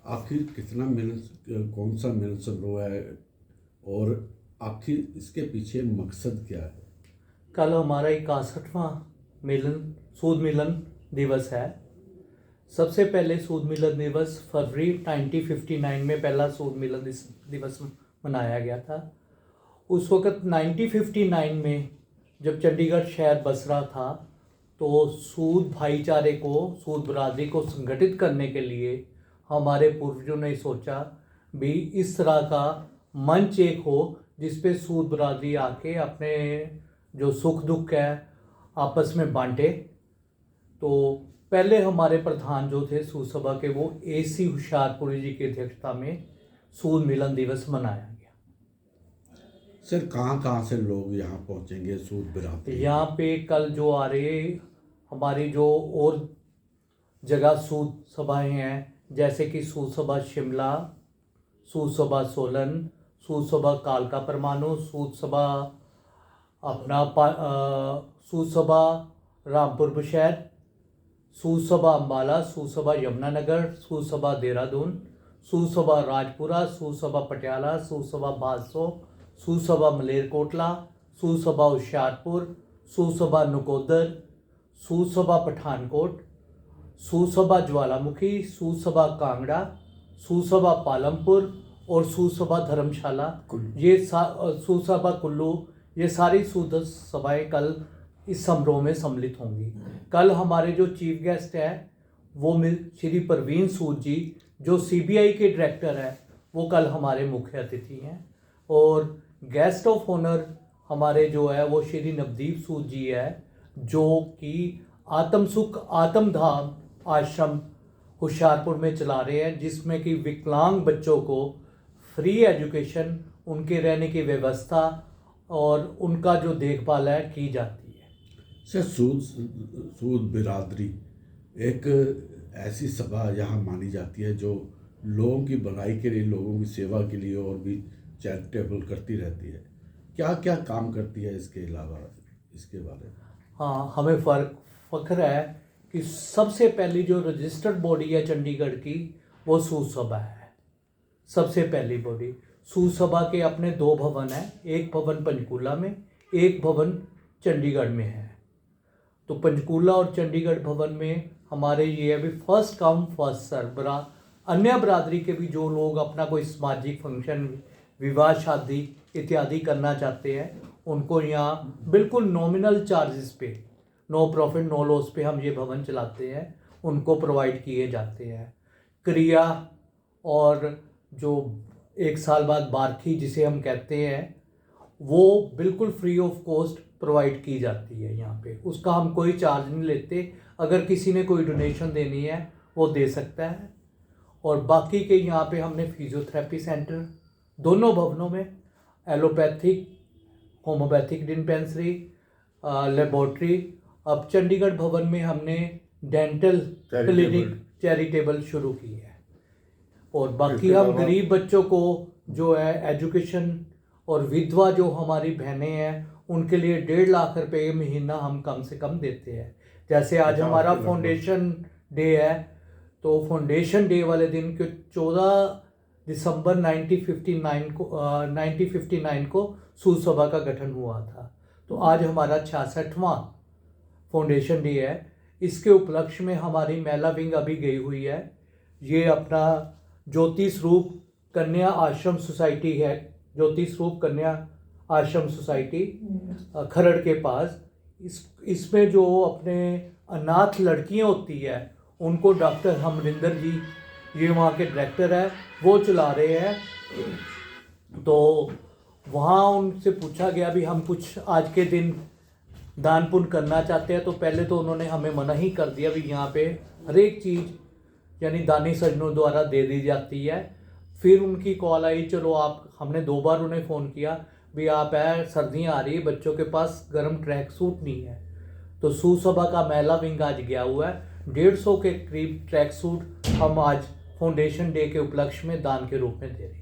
आखिर कितना मिलन, कौन सा मिलन समारोह है और आखिर इसके पीछे मकसद क्या है? कल हमारा 61वां मिलन सूद मिलन दिवस है। सबसे पहले सूद मिलन दिवस फरवरी 1959 में पहला सूद मिलन दिवस मनाया गया था। उस वक़्त 1959 में जब चंडीगढ़ शहर बस रहा था तो सूद भाईचारे को, सूद बरादरी को संगठित करने के लिए हमारे पूर्वजों ने सोचा भी इस तरह का मंच एक हो जिस पे सूद बरादरी आके अपने जो सुख दुख है आपस में बांटे। तो पहले हमारे प्रधान जो थे सूद सभा के, वो AC होशियारपुरी जी की अध्यक्षता में सूद मिलन दिवस मनाया गया। सर, कहाँ से लोग यहाँ पहुँचेंगे सूद बरादरी? यहाँ पे कल जो आ रहे हमारी जो और जगह सूद सभाएं हैं, जैसे कि सूद सभा शिमला, सूद सभा सोलन, सूद सभा कालका परमाणु, सूद सभा सूद सभा रामपुर बुशहर, सूद सभा अम्बाला, सूद सभा यमुनानगर, सूद सभा देहरादून, सूद सभा राजपुरा, सूद सभा पटियाला, सूद सभा भादसो, सूद सभा मलेरकोटला, सूद सभा होशियारपुर, सूद सभा नकोदर, सूद सभा पठानकोट, सूद सभा ज्वालामुखी, सूद सभा कांगड़ा, सूद सभा पालमपुर और सूद सभा धर्मशाला, ये सूद सभा कुल्लू, ये सारी सूद सभाएं कल इस समारोह में सम्मिलित होंगी। कल हमारे जो चीफ गेस्ट है वो श्री परवीन सूद जी, जो CBI के डायरेक्टर है, वो कल हमारे मुख्य अतिथि हैं। और गेस्ट ऑफ ऑनर हमारे जो है वो श्री नवदीप सूद जी है, जो कि आत्म सुख आत्मधाम आश्रम होशियारपुर में चला रहे हैं, जिसमें कि विकलांग बच्चों को फ्री एजुकेशन, उनके रहने की व्यवस्था और उनका जो देखभाल है की जाती है। सर, सूद बिरादरी एक ऐसी सभा यहाँ मानी जाती है जो लोगों की भलाई के लिए, लोगों की सेवा के लिए और भी चैरिटेबल करती रहती है। क्या क्या काम करती है इसके अलावा, इसके बारे में? हाँ, हमें फ़ख्र है कि सबसे पहली जो रजिस्टर्ड बॉडी है चंडीगढ़ की, वो सूद सभा है। सबसे पहली बॉडी सूद सभा के अपने 2 भवन हैं, एक भवन पंचकूला में, एक भवन चंडीगढ़ में है। तो पंचकूला और चंडीगढ़ भवन में हमारे ये अभी फर्स्ट कम फर्स्ट सर्व, अन्य बरादरी के भी जो लोग अपना कोई सामाजिक फंक्शन, विवाह शादी इत्यादि करना चाहते हैं, उनको यहाँ बिल्कुल नॉमिनल चार्जेस पे, नो प्रॉफिट नो लॉस पे हम ये भवन चलाते हैं, उनको प्रोवाइड किए जाते हैं। क्रिया और जो 1 साल बाद बारखी जिसे हम कहते हैं, वो बिल्कुल फ्री ऑफ कॉस्ट प्रोवाइड की जाती है यहाँ पे, उसका हम कोई चार्ज नहीं लेते। अगर किसी ने कोई डोनेशन देनी है वो दे सकता है। और बाकी के यहाँ पे हमने फिजियोथेरेपी सेंटर दोनों भवनों में, एलोपैथिक होम्योपैथिक डिस्पेंसरी, लेबोरेटरी, अब चंडीगढ़ भवन में हमने डेंटल क्लिनिक चैरिटेबल शुरू की है। और बाकी हम गरीब बच्चों को जो है एजुकेशन, और विधवा जो हमारी बहनें हैं उनके लिए 1.5 लाख रुपए महीना हम कम से कम देते हैं। जैसे आज हमारा फाउंडेशन डे है, तो फाउंडेशन डे वाले दिन के 14 दिसंबर 1959 को सूद सभा का गठन हुआ था। तो आज हमारा 66वां फाउंडेशन डे है। इसके उपलक्ष्य में हमारी महिला विंग अभी गई हुई है। ये अपना ज्योति स्वरूप कन्या आश्रम सोसाइटी है, ज्योति स्वरूप कन्या आश्रम सोसाइटी खरड़ के पास। इसमें जो अपने अनाथ लड़कियां होती है उनको डॉक्टर हमरिंदर जी, ये वहाँ के डायरेक्टर है, वो चला रहे हैं। तो वहाँ उनसे पूछा गया भी हम कुछ आज के दिन दान पुण्य करना चाहते हैं, तो पहले तो उन्होंने हमें मना ही कर दिया भी यहाँ पे हर एक चीज़ यानी दानी सज्जनों द्वारा दे दी जाती है। फिर उनकी कॉल आई, चलो आप, हमने 2 बार उन्हें फ़ोन किया भी आप है, सर्दियाँ आ रही है, बच्चों के पास गर्म ट्रैक सूट नहीं है। तो सूद सभा का महिला विंग आज गया हुआ है, 150 के करीब ट्रैक सूट हम आज फाउंडेशन डे के उपलक्ष्य में दान के रूप में दे रहे हैं।